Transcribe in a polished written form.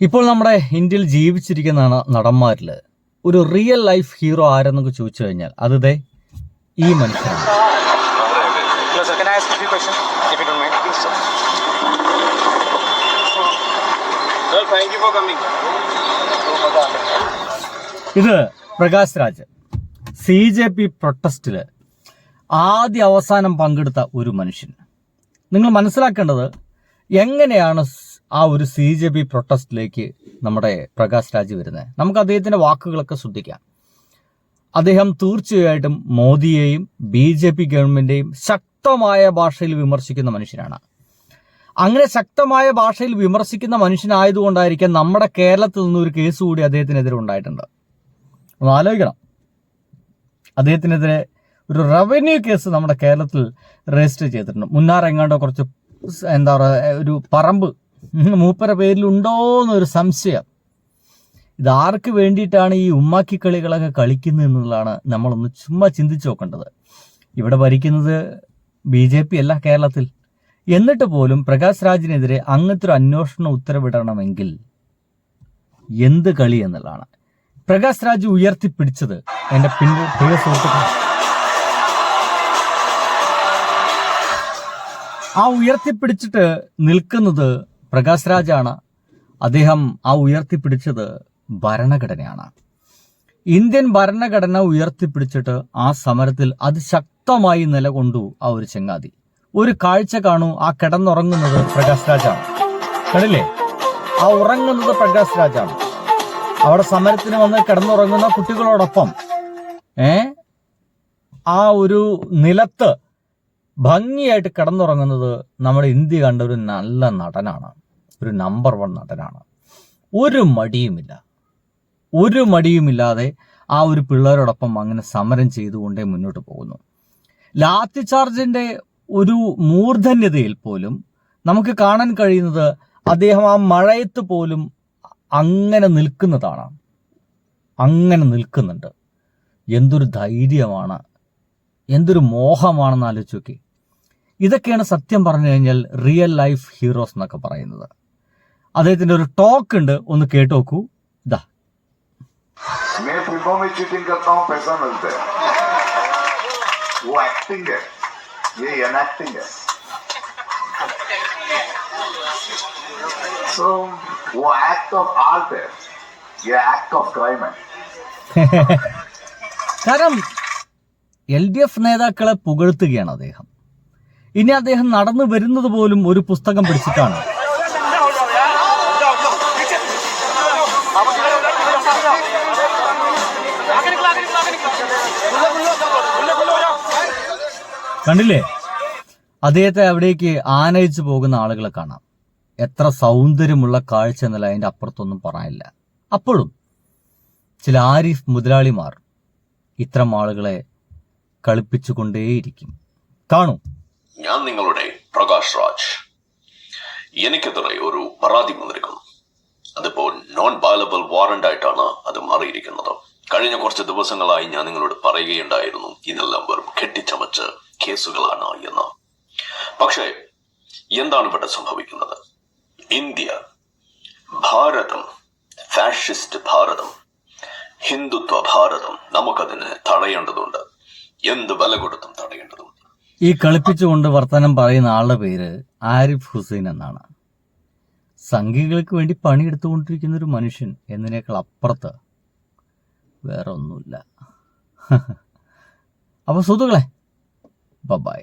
ഇപ്പോൾ നമ്മുടെ ഇന്ത്യയിൽ ജീവിച്ചിരിക്കുന്ന നടന്മാരിൽ ഒരു റിയൽ ലൈഫ് ഹീറോ ആരെന്നൊക്കെ ചോദിച്ചു കഴിഞ്ഞാൽ അത് ഈ മനുഷ്യനാണ്. ഇത് പ്രകാശ് രാജ് CJP പ്രൊട്ടസ്റ്റില് ആദ്യ അവസാനം പങ്കെടുത്ത ഒരു മനുഷ്യൻ. നിങ്ങൾ മനസ്സിലാക്കേണ്ടത് എങ്ങനെയാണ് ആ ഒരു CJP പ്രൊട്ടസ്റ്റിലേക്ക് നമ്മുടെ പ്രകാശ് രാജ് വരുന്നത്. നമുക്ക് അദ്ദേഹത്തിന്റെ വാക്കുകളൊക്കെ ശ്രദ്ധിക്കാം. അദ്ദേഹം തീർച്ചയായിട്ടും മോദിയെയും BJP ഗവൺമെന്റിനെയും ശക്തമായ ഭാഷയിൽ വിമർശിക്കുന്ന മനുഷ്യനാണ്. അങ്ങനെ ശക്തമായ ഭാഷയിൽ വിമർശിക്കുന്ന മനുഷ്യനായതുകൊണ്ടായിരിക്കാം നമ്മുടെ കേരളത്തിൽ നിന്നൊരു കേസ് കൂടി അദ്ദേഹത്തിനെതിരെ ഉണ്ടായിട്ടുണ്ട്. ഒന്ന് ആലോചിക്കണം, അദ്ദേഹത്തിനെതിരെ ഒരു റവന്യൂ കേസ് നമ്മുടെ കേരളത്തിൽ രജിസ്റ്റർ ചെയ്തിട്ടുണ്ട്. മുന്നാർ എങ്ങാണ്ടോ കുറച്ച് എന്താ പറയുക, ഒരു പറമ്പ് മൂപ്പര പേരിലുണ്ടോ എന്നൊരു സംശയം. ഇതാർക്ക് വേണ്ടിയിട്ടാണ് ഈ ഉമ്മാക്കി കളികളൊക്കെ കളിക്കുന്നത് എന്നുള്ളതാണ് നമ്മളൊന്ന് ചുമ്മാ ചിന്തിച്ചു നോക്കേണ്ടത്. ഇവിടെ ഭരിക്കുന്നത് BJP അല്ല കേരളത്തിൽ. എന്നിട്ട് പോലും പ്രകാശ് രാജിനെതിരെ അങ്ങനത്തെ ഒരു അന്വേഷണം ഉത്തരവിടണമെങ്കിൽ എന്ത് കളി എന്നുള്ളതാണ്. പ്രകാശ് രാജ് ഉയർത്തിപ്പിടിച്ചത് എൻ്റെ പ്രിയ സുഹൃത്തുക്കൾ, ആ ഉയർത്തിപ്പിടിച്ചിട്ട് നിൽക്കുന്നത് പ്രകാശ് രാജാണ്. അദ്ദേഹം ആ ഉയർത്തിപ്പിടിച്ചത് ഭരണഘടനയാണ്. ഇന്ത്യൻ ഭരണഘടന ഉയർത്തിപ്പിടിച്ചിട്ട് ആ സമരത്തിൽ അതിശക്തമായി നിലകൊണ്ടു ആ ഒരു ചങ്ങാതി. ഒരു കാഴ്ച കാണൂ, ആ കിടന്നുറങ്ങുന്നത് പ്രകാശ് രാജാണ്. കണ്ടില്ലേ, ആ ഉറങ്ങുന്നത് പ്രകാശ് രാജാണ്. അവിടെ സമരത്തിന് വന്ന് കിടന്നുറങ്ങുന്ന കുട്ടികളോടൊപ്പം ആ ഒരു നിലത്ത് ഭംഗിയായിട്ട് കിടന്നുറങ്ങുന്നത് നമ്മുടെ ഇന്ത്യ കണ്ട ഒരു നല്ല നടനാണ്, ഒരു നമ്പർ 1 നടനാണ്. ഒരു മടിയുമില്ലാതെ ആ ഒരു പിള്ളേരോടൊപ്പം അങ്ങനെ സമരം ചെയ്തുകൊണ്ടേ മുന്നോട്ട് പോകുന്നു. ലാത്തി ചാർജിന്റെ ഒരു മൂർധന്യതയിൽ പോലും നമുക്ക് കാണാൻ കഴിയുന്നത് അദ്ദേഹം ആ മഴയത്ത് പോലും അങ്ങനെ നിൽക്കുന്നതാണ്. അങ്ങനെ നിൽക്കുന്നുണ്ട്. എന്തൊരു ധൈര്യമാണ്, എന്തൊരു മോഹമാണെന്ന് ആലോചിച്ച് നോക്കി. ഇതൊക്കെയാണ് സത്യം പറഞ്ഞു കഴിഞ്ഞാൽ റിയൽ ലൈഫ് ഹീറോസ് എന്നൊക്കെ പറയുന്നത്. അദ്ദേഹത്തിന്റെ ഒരു ടോക്ക് ഉണ്ട്, ഒന്ന് കേട്ടു നോക്കൂ. ഇതാ, मैं फिल्मों में चीटिंग करता हूँ, पैसा मिलता है. वो एक्टिंग है, ये एनएक्टिंग है. So वो एक्ट ऑफ आर्ट है, ये एक्ट ऑफ क्राइम है. കാരണം LDF നേതാക്കളെ പുകഴ്ത്തുകയാണ് അദ്ദേഹം. ഇനി അദ്ദേഹം നടന്നു വരുന്നത് പോലും ഒരു പുസ്തകം പിടിച്ചിട്ടാണ്. കണ്ടില്ലേ, അദ്ദേഹത്തെ അവിടേക്ക് ആനയിച്ചു പോകുന്ന ആളുകളെ കാണാം. എത്ര സൗന്ദര്യമുള്ള കാഴ്ച എന്നല്ല, അതിന്റെ അപ്പുറത്തൊന്നും പറയാനില്ല. അപ്പോഴും ചില ആരിഫ് മുതലാളിമാർ ഇത്തരം ആളുകളെ കളിപ്പിച്ചുകൊണ്ടേയിരിക്കും. കാണൂ. ഞാൻ നിങ്ങളുടെ പ്രകാശ് രാജ്. എനിക്കെതിരെ ഒരു പരാതി വന്നിരിക്കുന്നു. അതിപ്പോ നോൺ വയലബിൾ വാറന്റ് ആയിട്ടാണ് അത് മാറിയിരിക്കുന്നത്. കഴിഞ്ഞ കുറച്ച് ദിവസങ്ങളായി ഞാൻ നിങ്ങളോട് പറയുകയുണ്ടായിരുന്നു ഇതെല്ലാം വെറും കെട്ടിച്ചമച്ച കേസുകളാണ് എന്ന്. പക്ഷേ എന്താണ് ഇവിടെ സംഭവിക്കുന്നത്? ഇന്ത്യ, ഭാരതം, ഫാഷിസ്റ്റ് ഭാരതം, ഹിന്ദുത്വ ഭാരതം, നമുക്കതിനെ തടയേണ്ടതുണ്ട്. എന്ത് വില കൊടുത്തും തടയേണ്ടതുണ്ട്. ഈ കളിപ്പിച്ചുകൊണ്ട് വർത്തമാനം പറയുന്ന ആളുടെ പേര് ആരിഫ് ഹുസൈൻ എന്നാണ്. സംഘികൾക്ക് വേണ്ടി പണിയെടുത്തുകൊണ്ടിരിക്കുന്ന ഒരു മനുഷ്യൻ എന്നതിനേക്കാൾ അപ്പുറത്ത് വേറെ ഒന്നുമില്ല. അപ്പോൾ സുഹൃത്തുക്കളെ, ബൈ.